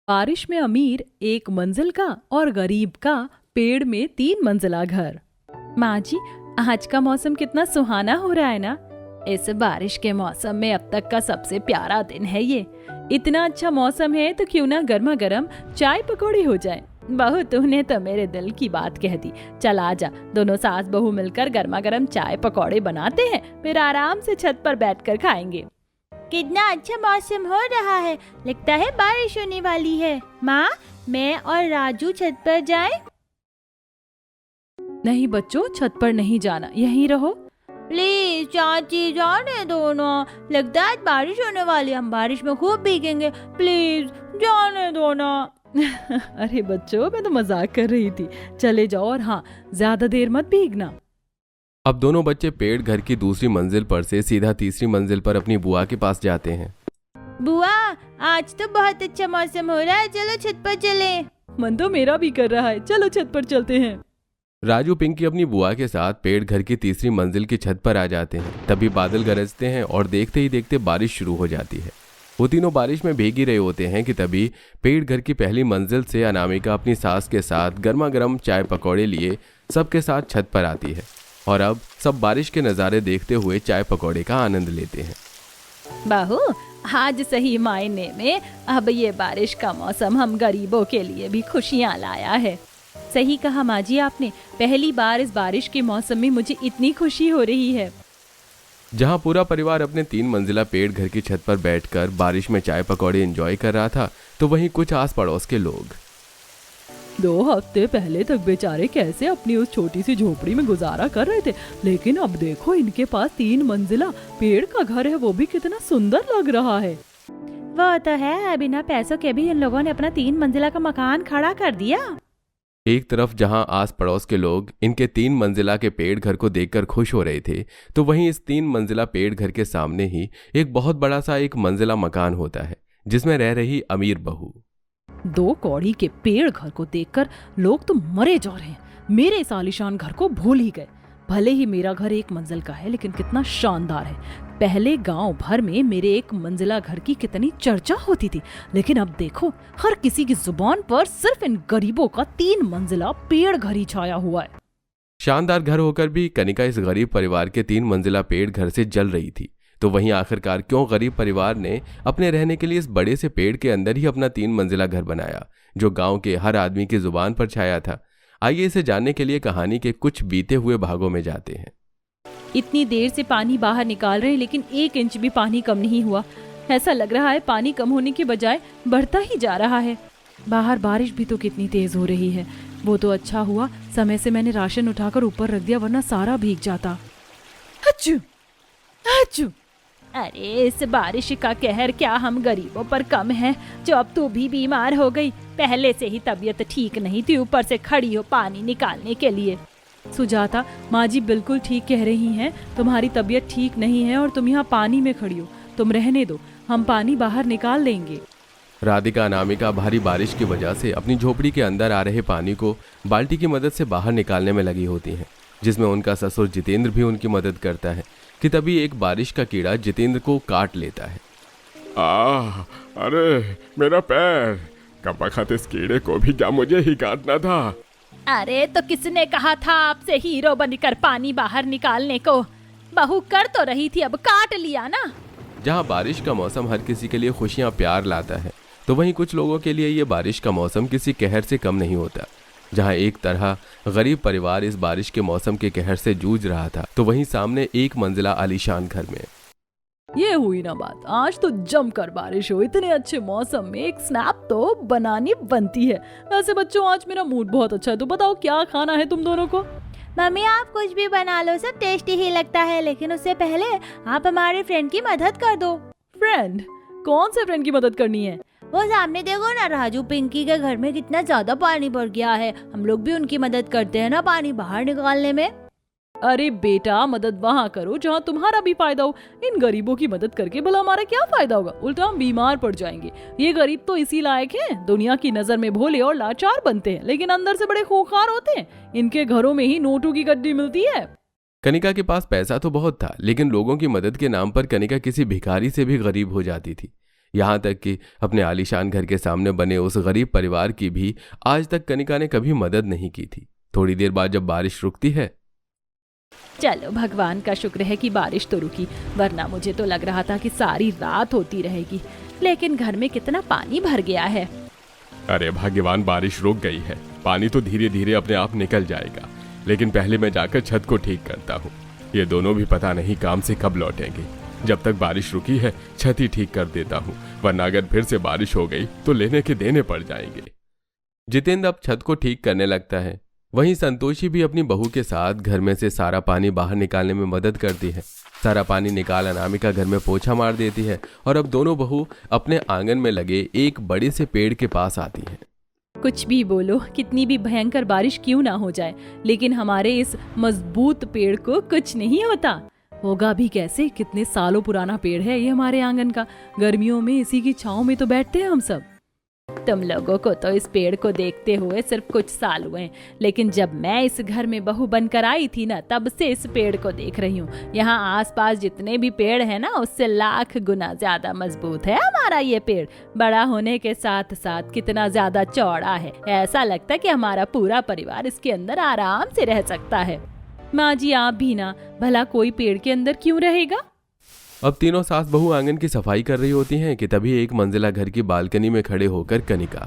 बारिश में अमीर एक मंजिल का और गरीब का पेड़ में 3 मंजिला घर। माँ जी, आज का मौसम कितना सुहाना हो रहा है ना। इस बारिश के मौसम में अब तक का सबसे प्यारा दिन है ये। इतना अच्छा मौसम है तो क्यों ना गर्मा गर्म चाय पकौड़ी हो जाए। बहू, तूने तो मेरे दिल की बात कह दी। चल आजा, दोनों सास बहू मिलकर गर्मा गर्म चाय पकौड़े बनाते हैं, फिर आराम से छत पर बैठकर खाएंगे। कितना अच्छा मौसम हो रहा है, लगता है बारिश होने वाली है। माँ, मैं और राजू छत पर जाएं? नहीं बच्चों, छत पर नहीं जाना, यहीं रहो। प्लीज चाची, जाने दो ना, लगता है आज बारिश होने वाली है, हम बारिश में खूब भीगेंगे। प्लीज जाने दो ना। अरे बच्चों, मैं तो मजाक कर रही थी। चले जाओ, और हाँ, ज्यादा देर मत भीगना। अब दोनों बच्चे पेड़ घर की दूसरी मंजिल पर से सीधा तीसरी मंजिल पर अपनी बुआ के पास जाते हैं। बुआ, आज तो बहुत अच्छा मौसम हो रहा है, चलो छत पर चले। मन तो मेरा भी कर रहा है, चलो छत पर चलते हैं। राजू पिंकी अपनी बुआ के साथ पेड़ घर की तीसरी मंजिल की छत पर आ जाते हैं। तभी बादल गरजते हैं और देखते ही देखते बारिश शुरू हो जाती है। वो तीनों बारिश में भीग ही रहे होते हैं कि तभी पेड़ घर की पहली मंजिल से अनामिका अपनी सास के साथ गर्मा गर्म चाय पकौड़े लिए सबके साथ छत पर आती है। और अब सब बारिश के नज़ारे देखते हुए चाय पकौड़े का आनंद लेते हैं। बहू, आज सही मायने में अब ये बारिश का मौसम हम गरीबों के लिए भी खुशियाँ लाया है। सही कहा माँ जी आपने, पहली बार इस बारिश के मौसम में मुझे इतनी खुशी हो रही है। जहाँ पूरा परिवार अपने 3 मंजिला पेड़ घर की छत पर बैठकर बारिश में चाय पकौड़े एंजॉय कर रहा था, तो वहीं कुछ आस पड़ोस के लोग 2 हफ्ते पहले तक बेचारे कैसे अपनी उस छोटी सी झोपड़ी में गुजारा कर रहे थे, लेकिन अब देखो इनके पास 3 मंजिला पेड़ का घर है, वो भी कितना सुंदर लग रहा है। वो तो है, बिना पैसों के भी इन लोगों ने अपना 3 मंजिला का मकान खड़ा कर दिया। एक तरफ जहां आस पड़ोस के लोग इनके 3 मंजिला के पेड़ घर को देखकर खुश हो रहे थे, तो वहीं इस 3 मंजिला पेड़ घर के सामने ही एक बहुत बड़ा सा 1 मंजिला मकान होता है, जिसमें रह रही अमीर बहू। 2 कौड़ी के पेड़ घर को देखकर लोग तो मरे जा रहे हैं। मेरे इस आलीशान घर को भूल ही गए। भले ही मेरा घर 1 मंजिल का है, लेकिन कितना शानदार है। पहले गांव भर में मेरे 1 मंजिला घर की कितनी चर्चा होती थी, लेकिन अब देखो हर किसी की जुबान पर सिर्फ इन गरीबों का 3 मंजिला पेड़ घर ही छाया हुआ है। शानदार घर होकर भी कनिका इस गरीब परिवार के 3 मंजिला पेड़ घर से जल रही थी। तो वहीं आखिरकार क्यों गरीब परिवार ने अपने रहने के लिए इस बड़े से पेड़ के अंदर ही अपना 3 मंजिला घर बनाया, जो गांव के हर आदमी की जुबान पर छाया था? आइए इसे जानने के लिए कहानी के कुछ बीते हुए भागों में जाते हैं। इतनी देर से पानी बाहर निकाल रहे हैं, लेकिन 1 इंच भी पानी कम नहीं हुआ। ऐसा लग रहा है पानी कम होने के बजाय बढ़ता ही जा रहा है। बाहर बारिश भी तो कितनी तेज हो रही है। वो तो अच्छा हुआ समय से मैंने राशन उठाकर ऊपर रख दिया, वरना सारा भीग जाता। हच्चू, हच्चू। अरे इस बारिश का कहर क्या हम गरीबों पर कम है, जो अब तू भी बीमार हो गई। पहले से ही तबीयत ठीक नहीं थी, ऊपर से खड़ी हो पानी निकालने के लिए। सुजाता, माँ जी बिल्कुल ठीक कह रही हैं। तुम्हारी तबीयत ठीक नहीं है और तुम यहाँ पानी में खड़ी हो। तुम रहने दो, हम पानी बाहर निकाल लेंगे। राधिका अनामिका भारी बारिश की वजह से अपनी झोपड़ी के अंदर आ रहे पानी को बाल्टी की मदद से बाहर निकालने में लगी होती हैं, जिसमें उनका ससुर जितेंद्र भी उनकी मदद करता है कि तभी एक बारिश का कीड़ा जितेंद्र को काट लेता है। अरे मेरा पैर, कपखत इस कीड़े को भी क्या मुझे ही काटना था? अरे तो किसने कहा था आपसे हीरो बनकर पानी बाहर निकालने को? बहू कर तो रही थी, अब काट लिया ना। जहाँ बारिश का मौसम हर किसी के लिए खुशियाँ प्यार लाता है, तो वहीं कुछ लोगों के लिए ये बारिश का मौसम किसी कहर से कम नहीं होता। जहाँ एक तरह गरीब परिवार इस बारिश के मौसम के कहर से जूझ रहा था, तो वहीं सामने 1 मंजिला आलीशान घर में ये हुई ना बात। आज तो जमकर बारिश हो। इतने अच्छे मौसम में एक स्नैप तो बनानी बनती है। वैसे बच्चों, आज मेरा मूड बहुत अच्छा है, तो बताओ क्या खाना है तुम दोनों को? मम्मी, आप कुछ भी बना लो, सब टेस्टी ही लगता है, लेकिन उससे पहले आप हमारे फ्रेंड की मदद कर दो। फ्रेंड? कौन से फ्रेंड की मदद करनी है? वो सामने देखो ना, राजू पिंकी के घर में कितना ज्यादा पानी भर गया है। हम लोग भी उनकी मदद करते हैं ना पानी बाहर निकालने में। अरे बेटा, मदद वहाँ करो जहाँ तुम्हारा भी फायदा हो। इन गरीबों की मदद करके भला हमारा क्या फायदा होगा? उल्टा हम बीमार पड़ जाएंगे। ये गरीब तो इसी लायक हैं, दुनिया की नजर में भोले और लाचार बनते हैं, लेकिन अंदर से बड़े खूंखार होते हैं। इनके घरों में ही नोटों की गड्डी मिलती है। कनिका के पास पैसा तो बहुत था, लेकिन लोगों की मदद के नाम पर कनिका किसी भिखारी से भी गरीब हो जाती थी। यहाँ तक कि अपने आलीशान घर के सामने बने उस गरीब परिवार की भी आज तक कनिका ने कभी मदद नहीं की थी। थोड़ी देर बाद जब बारिश रुकती है, चलो भगवान का शुक्र है कि बारिश तो रुकी, वरना मुझे तो लग रहा था कि सारी रात होती रहेगी। लेकिन घर में कितना पानी भर गया है। अरे भाग्यवान, बारिश रुक गई है। पानी तो धीरे धीरे अपने आप निकल जाएगा, लेकिन पहले मैं जाकर छत को ठीक करता हूँ। ये दोनों भी पता नहीं काम से कब लौटेंगे। जब तक बारिश रुकी है छत ही ठीक कर देता हूँ, वरना अगर फिर से बारिश हो गई तो लेने के देने पड़ जाएंगे। जितेंद्र अब छत को ठीक करने लगता है। वहीं संतोषी भी अपनी बहू के साथ घर में से सारा पानी बाहर निकालने में मदद करती है। सारा पानी निकाल अनामिका घर में पोछा मार देती है और अब दोनों बहू अपने आंगन में लगे एक बड़े से पेड़ के पास आती हैं। कुछ भी बोलो, कितनी भी भयंकर बारिश क्यों ना हो जाए, लेकिन हमारे इस मजबूत पेड़ को कुछ नहीं होता। होगा भी कैसे, कितने सालों पुराना पेड़ है ये हमारे आंगन का। गर्मियों में इसी की छांव में तो बैठते हैं हम सब। तुम लोगों को तो इस पेड़ को देखते हुए सिर्फ कुछ साल हुए, लेकिन जब मैं इस घर में बहू बनकर आई थी ना, तब से इस पेड़ को देख रही हूँ। यहाँ आसपास जितने भी पेड़ हैं ना, उससे लाख गुना ज्यादा मजबूत है हमारा ये पेड़। बड़ा होने के साथ साथ कितना ज्यादा चौड़ा है, ऐसा लगता है कि हमारा पूरा परिवार इसके अंदर आराम से रह सकता है। माँ जी आप भी ना, भला कोई पेड़ के अंदर क्यों रहेगा। अब तीनों सास बहू आंगन की सफाई कर रही होती हैं कि तभी एक मंजिला घर की बालकनी में खड़े होकर कनिका,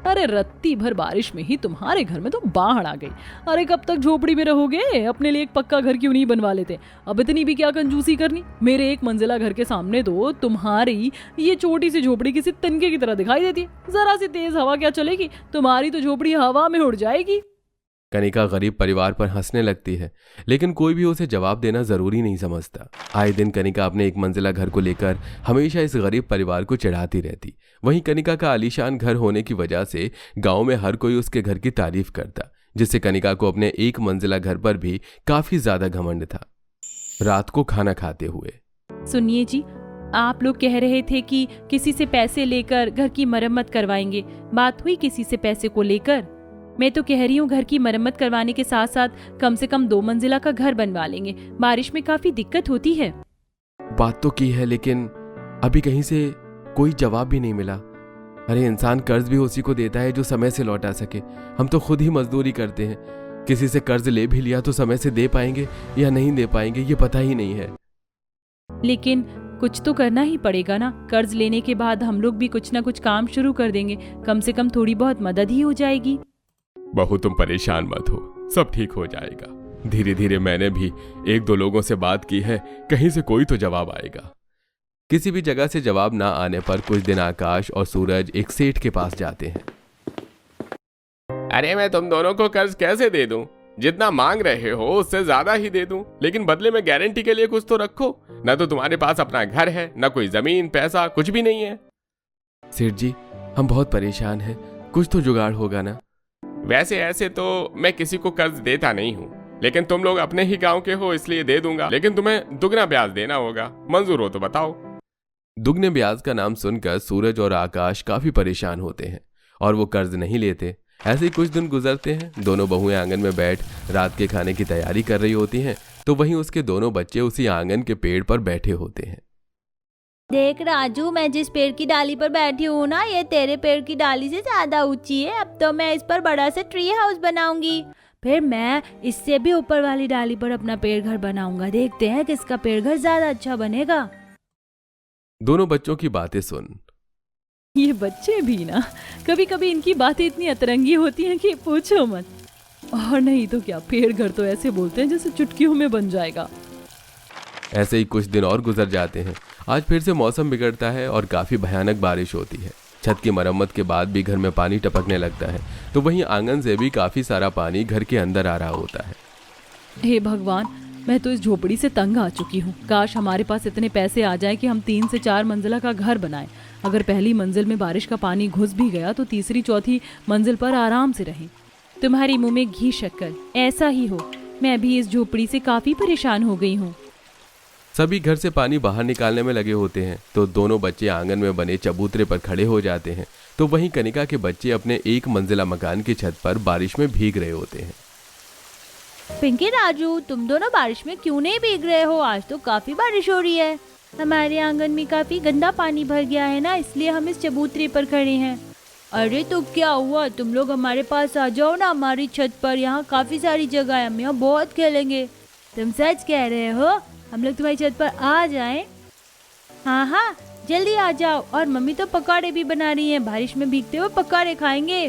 अरे रत्ती भर बारिश में ही तुम्हारे घर में तो बाढ़ आ गई। अरे कब तक झोपड़ी में रहोगे, अपने लिए एक पक्का घर क्यों नहीं बनवा लेते। अब इतनी भी क्या कंजूसी करनी। मेरे एक मंजिला घर के सामने तो तुम्हारी ये छोटी सी झोपड़ी किसी तिनके की तरह दिखाई देती है। जरा सी तेज हवा क्या चलेगी, तुम्हारी तो झोपड़ी हवा में उड़ जाएगी। कनिका गरीब परिवार पर हंसने लगती है, लेकिन कोई भी उसे जवाब देना जरूरी नहीं समझता। आए दिन कनिका अपने एक मंजिला घर को लेकर हमेशा इस गरीब परिवार को चिढ़ाती रहती। वहीं कनिका का आलीशान घर होने की वजह से गांव में हर कोई उसके घर की तारीफ करता, जिससे कनिका को अपने एक मंजिला घर पर भी काफी ज्यादा घमंड था। रात को खाना खाते हुए, सुनिए जी, आप लोग कह रहे थे कि किसी से पैसे लेकर घर की मरम्मत करवाएंगे। बात हुई किसी से पैसे को लेकर? मैं तो कह रही हूँ घर की मरम्मत करवाने के साथ साथ कम से कम 2 मंजिला का घर बनवा लेंगे। बारिश में काफी दिक्कत होती है। बात तो की है, लेकिन अभी कहीं से कोई जवाब भी नहीं मिला। अरे इंसान कर्ज भी उसी को देता है जो समय से लौटा सके। हम तो खुद ही मजदूरी करते हैं, किसी से कर्ज ले भी लिया तो समय से दे पाएंगे या नहीं दे पाएंगे ये पता ही नहीं है। लेकिन कुछ तो करना ही पड़ेगा ना। कर्ज लेने के बाद हम लोग भी कुछ ना कुछ काम शुरू कर देंगे, कम से कम थोड़ी बहुत मदद ही हो जाएगी। बहू तुम परेशान मत हो, सब ठीक हो जाएगा। धीरे धीरे मैंने भी 1-2 लोगों से बात की है, कहीं से कोई तो जवाब आएगा। किसी भी जगह से जवाब ना आने पर कुछ दिन आकाश और सूरज एक सेठ के पास जाते हैं। अरे मैं तुम दोनों को कर्ज कैसे दे दूं? जितना मांग रहे हो उससे ज्यादा ही दे दूं, लेकिन बदले में गारंटी के लिए कुछ तो रखो। ना तो तुम्हारे पास अपना घर है, ना कोई जमीन पैसा, कुछ भी नहीं है। सेठ जी हम बहुत परेशान हैं, कुछ तो जुगाड़ होगा ना। वैसे ऐसे तो मैं किसी को कर्ज देता नहीं हूँ, लेकिन तुम लोग अपने ही गांव के हो इसलिए दे दूंगा, लेकिन तुम्हें दुगना ब्याज देना होगा। मंजूर हो तो बताओ। दुगने ब्याज का नाम सुनकर सूरज और आकाश काफी परेशान होते हैं और वो कर्ज नहीं लेते। ऐसे ही कुछ दिन गुजरते हैं। दोनों बहुएं आंगन में बैठ रात के खाने की तैयारी कर रही होती हैं, तो वहीं उसके दोनों बच्चे उसी आंगन के पेड़ पर बैठे होते हैं। देख राजू, मैं जिस पेड़ की डाली पर बैठी हूँ ना, ये तेरे पेड़ की डाली से ज्यादा ऊंची है। अब तो मैं इस पर बड़ा सा ट्री हाउस बनाऊंगी, फिर मैं इससे भी ऊपर वाली डाली पर अपना पेड़ घर बनाऊंगा। देखते हैं किसका पेड़ घर ज्यादा अच्छा बनेगा। दोनों बच्चों की बातें सुन, ये बच्चे भी ना, कभी कभी इनकी बातें इतनी अतरंगी होती हैं कि पूछो मत। और नहीं तो क्या, पेड़ घर तो ऐसे बोलते हैं जैसे चुटकियों में बन जाएगा। ऐसे ही कुछ दिन और गुजर जाते हैं। आज फिर से मौसम बिगड़ता है और काफी भयानक बारिश होती है। छत की मरम्मत के बाद भी घर में पानी टपकने लगता है, तो वहीं आंगन से भी काफी सारा पानी घर के अंदर आ रहा होता है। हे भगवान, मैं तो इस झोपड़ी से तंग आ चुकी हूँ। काश हमारे पास इतने पैसे आ जाए कि हम 3 से 4 मंजिला का घर बनाएं। अगर पहली मंजिल में बारिश का पानी घुस भी गया तो तीसरी चौथी मंजिल पर आराम से रहें। तुम्हारी मुंह में घी शक्कर, ऐसा ही हो। मैं भी इस झोपड़ी से काफी परेशान हो गई हूँ। सभी घर से पानी बाहर निकालने में लगे होते हैं, तो दोनों बच्चे आंगन में बने चबूतरे पर खड़े हो जाते हैं। तो वहीं कनिका के बच्चे अपने 1 मंजिला मकान की छत पर बारिश में भीग रहे होते हैं। पिंकी राजू, तुम दोनों बारिश में क्यों नहीं भीग रहे हो? आज तो काफी बारिश हो रही है। हमारे आंगन में काफी गंदा पानी भर गया है ना, इसलिए हम इस चबूतरे पर खड़े हैं। अरे तो क्या हुआ, तुम लोग हमारे पास आ जाओ ना, हमारी छत पर, यहाँ काफी सारी जगह है, हम यहाँ बहुत खेलेंगे। तुम सच कह रहे हो? हम लोग तुम्हारी छत पर आ जाएं? हाँ हाँ जल्दी आ जाओ। और मम्मी तो पकौड़े भी बना रही हैं, बारिश में भीगते हुए पकौड़े खाएंगे।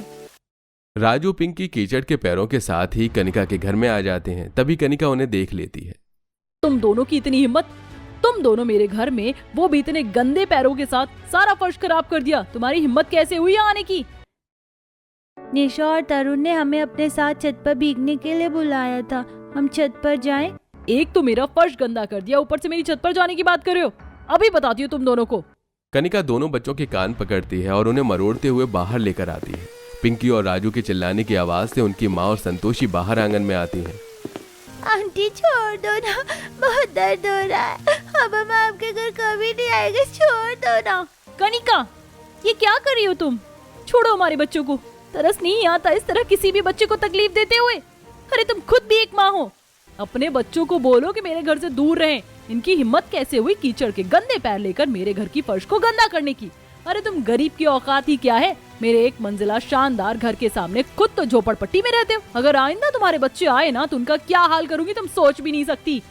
राजू पिंकी कीचड़ के पैरों के साथ ही कनिका के घर में आ जाते हैं। तभी कनिका उन्हें देख लेती है। तुम दोनों की इतनी हिम्मत, तुम दोनों मेरे घर में, वो भी इतने गंदे पैरों के साथ, सारा फर्श खराब कर दिया। तुम्हारी हिम्मत कैसे हुई यहाँ आने की? निशा और तरुण ने हमें अपने साथ छत पर भीगने के लिए बुलाया था, हम छत पर जाएं? एक तो मेरा फर्श गंदा कर दिया, ऊपर से मेरी छत पर जाने की बात कर रहे हो। अभी बताती हूँ तुम दोनों को। कनिका दोनों बच्चों के कान पकड़ती है और उन्हें मरोड़ते हुए बाहर लेकर आती है। पिंकी और राजू के चिल्लाने की आवाज से उनकी माँ और संतोषी बाहर आंगन में आती हैं। आंटी छोड़ दो ना, बहुत दर्द हो रहा है, अब हम आपके घर कभी नहीं आएंगे, छोड़ दो ना। कनिका, ये क्या कर रही हो तुम? छोड़ो हमारे बच्चों को, तरस नहीं आता इस तरह किसी भी बच्चे को तकलीफ देते हुए। अरे तुम खुद भी एक माँ हो, अपने बच्चों को बोलो कि मेरे घर से दूर रहें। इनकी हिम्मत कैसे हुई कीचड़ के गंदे पैर लेकर मेरे घर की फर्श को गंदा करने की? अरे तुम गरीब की औकात ही क्या है? मेरे एक मंजिला शानदार घर के सामने खुद तो झोपड़पट्टी में रहते हो। अगर आइंदा तुम्हारे बच्चे आए ना तो उनका क्या हाल करूंगी तुम सोच भी नहीं सकती।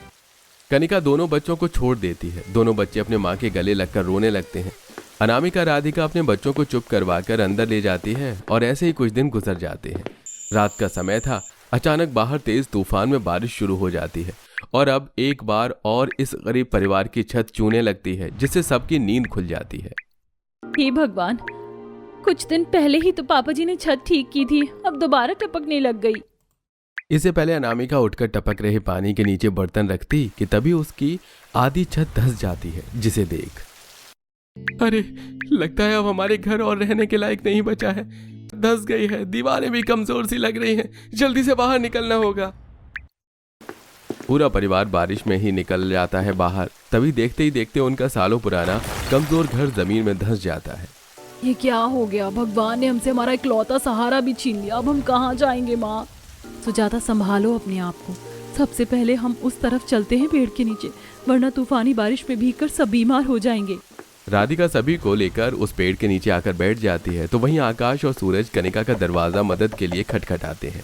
कनिका दोनों बच्चों को छोड़ देती है। दोनों बच्चे अपने माँ के गले लगकर रोने लगते हैं। अनामिका राधिका अपने बच्चों को चुप करवाकर अंदर ले जाती है और ऐसे ही कुछ दिन गुजर जाते हैं। रात का समय था। अचानक बाहर तेज तूफान में बारिश शुरू हो जाती है और अब एक बार और इस गरीब परिवार की छत चूने लगती है, जिससे सबकी नींद खुल जाती है। हे भगवान, कुछ दिन पहले ही तो पापा जी ने छत ठीक की थी, अब दोबारा टपकने लग गई। इससे पहले अनामिका उठकर टपक रहे पानी के नीचे बर्तन रखती कि तभी उसकी आधी छत धंस जाती है, जिसे देख अरे लगता है अब हमारे घर और रहने के लायक नहीं बचा है, धंस गई है, दीवारें भी कमजोर सी लग रही हैं, जल्दी से बाहर निकलना होगा। पूरा परिवार बारिश में ही निकल जाता है बाहर। तभी देखते ही देखते उनका सालों पुराना कमजोर घर जमीन में धंस जाता है। ये क्या हो गया? भगवान ने हमसे हमारा इकलौता सहारा भी छीन लिया, अब हम कहाँ जाएंगे? माँ सुजाता, संभालो अपने आप को। सबसे पहले हम उस तरफ चलते हैं पेड़ के नीचे, वरना तूफानी बारिश में भीगकर सब बीमार हो जाएंगे। राधिका सभी को लेकर उस पेड़ के नीचे आकर बैठ जाती है तो वहीं आकाश और सूरज कनिका का दरवाजा मदद के लिए खटखटाते हैं।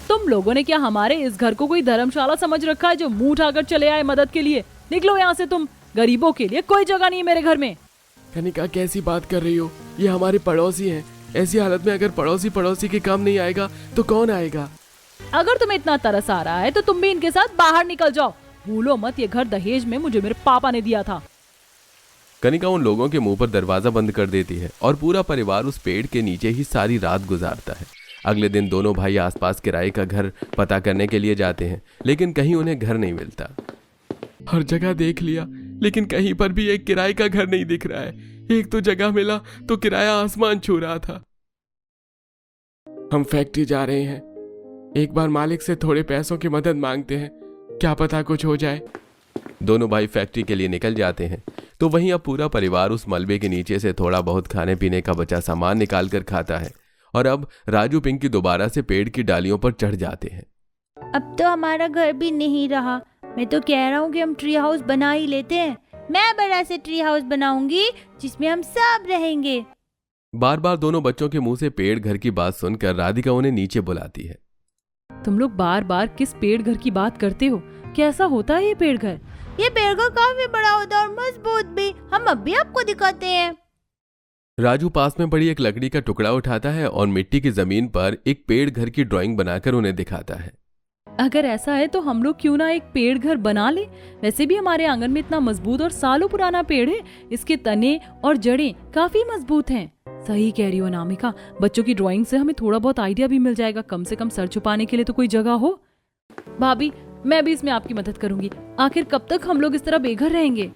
तुम लोगों ने क्या हमारे इस घर को कोई धर्मशाला समझ रखा है जो मुंह उठाकर चले आए मदद के लिए? निकलो यहाँ से तुम, गरीबों के लिए कोई जगह नहीं है मेरे घर में। कनिका कैसी बात कर रही हो, ये हमारे पड़ोसी हैं। ऐसी हालत में अगर पड़ोसी के काम नहीं आएगा तो कौन आएगा? अगर तुम्हें इतना तरस आ रहा है तो तुम भी इनके साथ बाहर निकल जाओ। भूलो मत, ये घर दहेज में मुझे मेरे पापा ने दिया था। कनिका उन लोगों के मुंह पर दरवाजा बंद कर देती है और पूरा परिवार उस पेड़ के नीचे ही सारी रात गुजारता है। अगले दिन दोनों भाई आसपास किराए का घर पता करने के लिए जाते हैं, लेकिन कहीं उन्हें घर नहीं मिलता। हर जगह देख लिया, लेकिन कहीं पर भी एक किराए का घर नहीं दिख रहा है। एक तो जगह मिला तो किराया आसमान छू रहा था। हम फैक्ट्री जा रहे हैं, एक बार मालिक से थोड़े पैसों की मदद मांगते हैं, क्या पता कुछ हो जाए। दोनों भाई फैक्ट्री के लिए निकल जाते हैं तो वहीं अब पूरा परिवार उस मलबे के नीचे से थोड़ा बहुत खाने पीने का बचा सामान निकाल कर खाता है और अब राजू पिंकी दोबारा से पेड़ की डालियों पर चढ़ जाते हैं। अब तो हमारा घर भी नहीं रहा। मैं तो कह रहा हूँ कि हम ट्री हाउस बना ही लेते हैं। मैं बड़ा से ट्री हाउस बनाऊंगी जिसमें हम सब रहेंगे। बार बार दोनों बच्चों के मुंह से पेड़ घर की बात सुनकर राधिका उन्हें नीचे बुलाती है। तुम लोग बार बार किस पेड़ घर की बात करते हो? कैसा होता है ये पेड़ घर? ये पेड़ घर काफी बड़ा होता है और मजबूत भी, हम अब भी आपको दिखाते हैं। राजू पास में पड़ी एक लकड़ी का टुकड़ा उठाता है और मिट्टी की जमीन पर एक पेड़ घर की ड्राइंग बनाकर उन्हें दिखाता है। अगर ऐसा है तो हम लोग क्यों ना एक पेड़ घर बना ले? वैसे भी हमारे आंगन में इतना मजबूत और सालों पुराना पेड़ है, इसके तने और जड़ें काफी मजबूत हैं। सही कह रही हो अनामिका, बच्चों की ड्राइंग से हमें थोड़ा बहुत आइडिया भी मिल जाएगा, कम से कम सर छुपाने के लिए तो कोई जगह हो। भाभी, मैं भी इसमें आपकी मदद करूंगी। आखिर कब तक हम लोग इस तरह बेघर रहेंगे?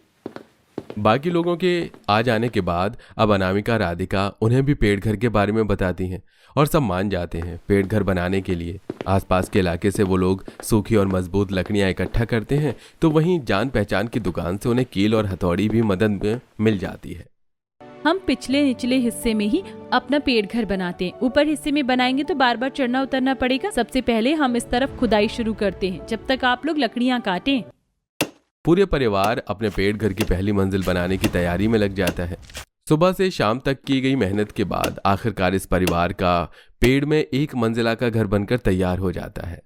बाकी लोगों के आ जाने के बाद अब अनामिका राधिका उन्हें भी पेड़ घर के बारे में बताती हैं और सब मान जाते हैं। पेड़ घर बनाने के लिए आसपास के इलाके से वो लोग सूखी और मजबूत लकड़ियां इकट्ठा करते हैं तो वहीं जान पहचान की दुकान से उन्हें कील और हथौड़ी भी मदद में मिल जाती है। हम पिछले निचले हिस्से में ही अपना पेड़ घर बनाते हैं। ऊपर हिस्से में बनाएंगे तो बार बार चढ़ना उतरना पड़ेगा। सबसे पहले हम इस तरफ खुदाई शुरू करते हैं, जब तक आप लोग लकड़ियां काटें। पूरे परिवार अपने पेड़ घर की पहली मंजिल बनाने की तैयारी में लग जाता है। सुबह से शाम तक की गई मेहनत के बाद आखिरकार इस परिवार का पेड़ में एक मंजिला का घर बनकर तैयार हो जाता है।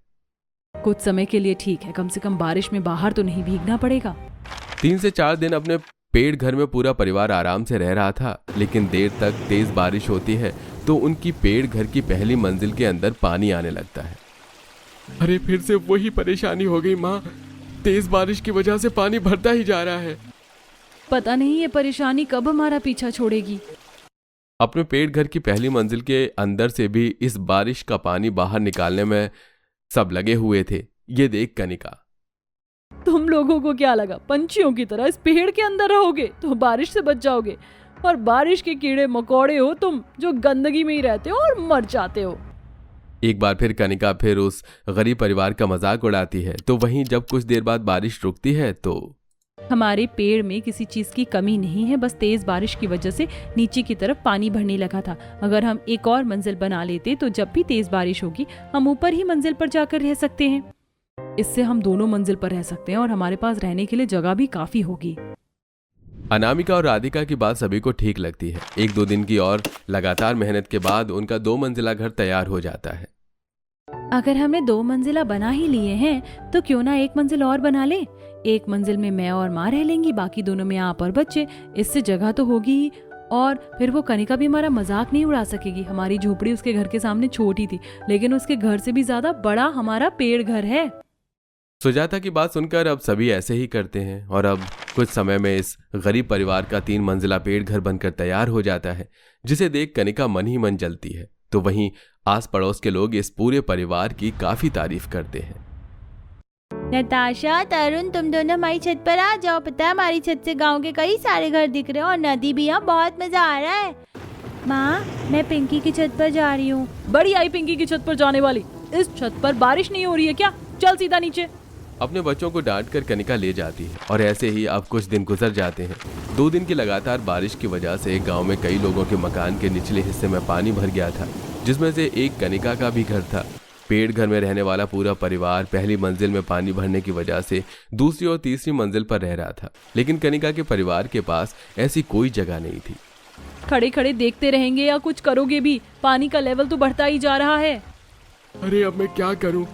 कुछ समय के लिए ठीक है, कम से कम बारिश में बाहर तो नहीं भीगना पड़ेगा। 3 से 4 दिन अपने पेड़ घर में पूरा परिवार आराम से रह रहा था, लेकिन देर तक तेज बारिश होती है तो उनकी पेड़ घर की पहली मंजिल के अंदर पानी आने लगता है। अरे फिर से वही परेशानी हो गई माँ, तेज बारिश की वजह से पानी भरता ही जा रहा है। पता नहीं ये परेशानी कब हमारा पीछा छोड़ेगी। अपने पेड़ घर की पहली मंजिल के अंदर से भी इस बारिश का पानी बाहर निकालने में सब लगे हुए थे। ये देख कनिका, तुम लोगों को क्या लगा पंछियों की तरह इस पेड़ के अंदर रहोगे तो बारिश से बच जाओगे? और बारिश के कीड़े मकोड़े हो तुम, जो गंदगी में ही रहते हो और मर जाते हो। एक बार फिर कनिका फिर उस गरीब परिवार का मजाक उड़ाती है। तो वहीं जब कुछ देर बाद बारिश रुकती है तो हमारे पेड़ में किसी चीज की कमी नहीं है, बस तेज बारिश की वजह से नीचे की तरफ पानी भरने लगा था। अगर हम एक और मंजिल बना लेते तो जब भी तेज बारिश होगी हम ऊपर ही मंजिल पर जाकर रह सकते हैं। इससे हम दोनों मंजिल पर रह सकते हैं और हमारे पास रहने के लिए जगह भी काफी होगी। अनामिका और राधिका की बात सभी को ठीक लगती है। 1-2 दिन की और लगातार मेहनत के बाद उनका 2 मंजिला घर तैयार हो जाता है। अगर हमने 2 मंजिला बना ही लिए हैं तो क्यों ना एक मंजिल और बना ले। एक मंजिल में मैं और माँ रह लेंगी, बाकी दोनों में आप और बच्चे। इससे जगह तो होगी ही, और फिर वो कनिका भी हमारा मजाक नहीं उड़ा सकेगी। हमारी झोपड़ी उसके घर के सामने छोटी थी, लेकिन उसके घर से भी ज्यादा बड़ा हमारा पेड़ घर है। सुजाता की बात सुनकर अब सभी ऐसे ही करते हैं और अब कुछ समय में इस गरीब परिवार का 3 मंजिला पेड़ घर बनकर तैयार हो जाता है, जिसे देख कनिका मन ही मन जलती है। तो वहीं आस पड़ोस के लोग इस पूरे परिवार की काफी तारीफ करते हैं। नताशा, तरुण, तुम दोनों हमारी छत पर आ जाओ। पता है हमारी छत से गांव के कई सारे घर दिख रहे हैं और नदी भी है, बहुत मजा आ रहा है। माँ, मैं पिंकी की छत पर जा रही हूँ। बड़ी आई पिंकी की छत पर जाने वाली। इस छत पर बारिश नहीं हो रही है क्या? चल सीधा नीचे। अपने बच्चों को डांट कर कनिका ले जाती है और ऐसे ही अब कुछ दिन गुजर जाते हैं। 2 दिन की लगातार बारिश की वजह से गांव में कई लोगों के मकान के निचले हिस्से में पानी भर गया था, जिसमें से एक कनिका का भी घर था। पेड़ घर में रहने वाला पूरा परिवार पहली मंजिल में पानी भरने की वजह से दूसरी और तीसरी मंजिल पर रह रहा था, लेकिन कनिका के परिवार के पास ऐसी कोई जगह नहीं थी। खड़े खड़े देखते रहेंगे या कुछ करोगे भी? पानी का लेवल तो बढ़ता ही जा रहा है। अरे अब मैं क्या करूं?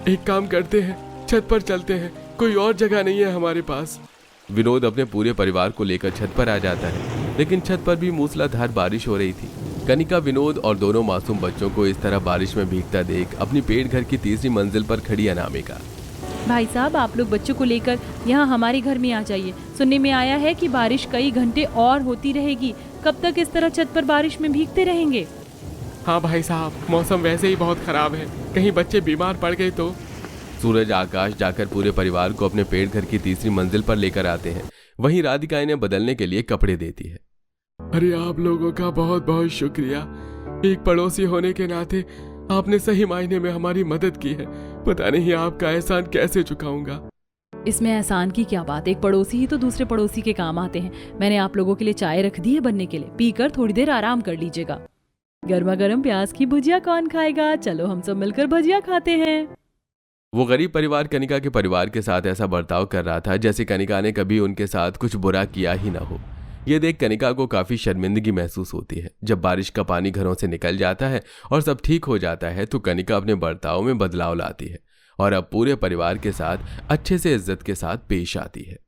एक काम करते हैं, छत पर चलते हैं, कोई और जगह नहीं है हमारे पास। विनोद अपने पूरे परिवार को लेकर छत पर आ जाता है, लेकिन छत पर भी मूसलाधार बारिश हो रही थी। कनिका, विनोद और दोनों मासूम बच्चों को इस तरह बारिश में भीगता देख अपनी पेड़ घर की तीसरी मंजिल पर खड़ी अनामिका, भाई साहब, आप लोग बच्चों को लेकर यहाँ हमारे घर में आ जाइए। सुनने में आया है कि बारिश कई घंटे और होती रहेगी। कब तक इस तरह छत पर बारिश में भीगते रहेंगे? हाँ भाई साहब, मौसम वैसे ही बहुत खराब है, कहीं बच्चे बीमार पड़ गए तो। सूरज आकाश जाकर पूरे परिवार को अपने पेड़ घर की तीसरी मंजिल पर लेकर आते हैं। वहीं राधिका इन्हें बदलने के लिए कपड़े देती है। अरे आप लोगों का बहुत बहुत शुक्रिया। एक पड़ोसी होने के नाते आपने सही मायने में हमारी मदद की है। पता नहीं आपका एहसान कैसे चुकाऊंगा। इसमें एहसान की क्या बात, एक पड़ोसी ही तो दूसरे पड़ोसी के काम आते हैं। मैंने आप लोगों के लिए चाय रख दी है बनने के लिए, पीकर थोड़ी देर आराम कर लीजिएगा। गर्मा गर्म प्याज की भुजिया कौन खाएगा? चलो हम सब मिलकर भुजिया खाते हैं। वो गरीब परिवार कनिका के परिवार के साथ ऐसा बर्ताव कर रहा था जैसे कनिका ने कभी उनके साथ कुछ बुरा किया ही ना हो। ये देख कनिका को काफी शर्मिंदगी महसूस होती है। जब बारिश का पानी घरों से निकल जाता है और सब ठीक हो जाता है तो कनिका अपने बर्ताव में बदलाव लाती है और अब पूरे परिवार के साथ अच्छे से इज्जत के साथ पेश आती है।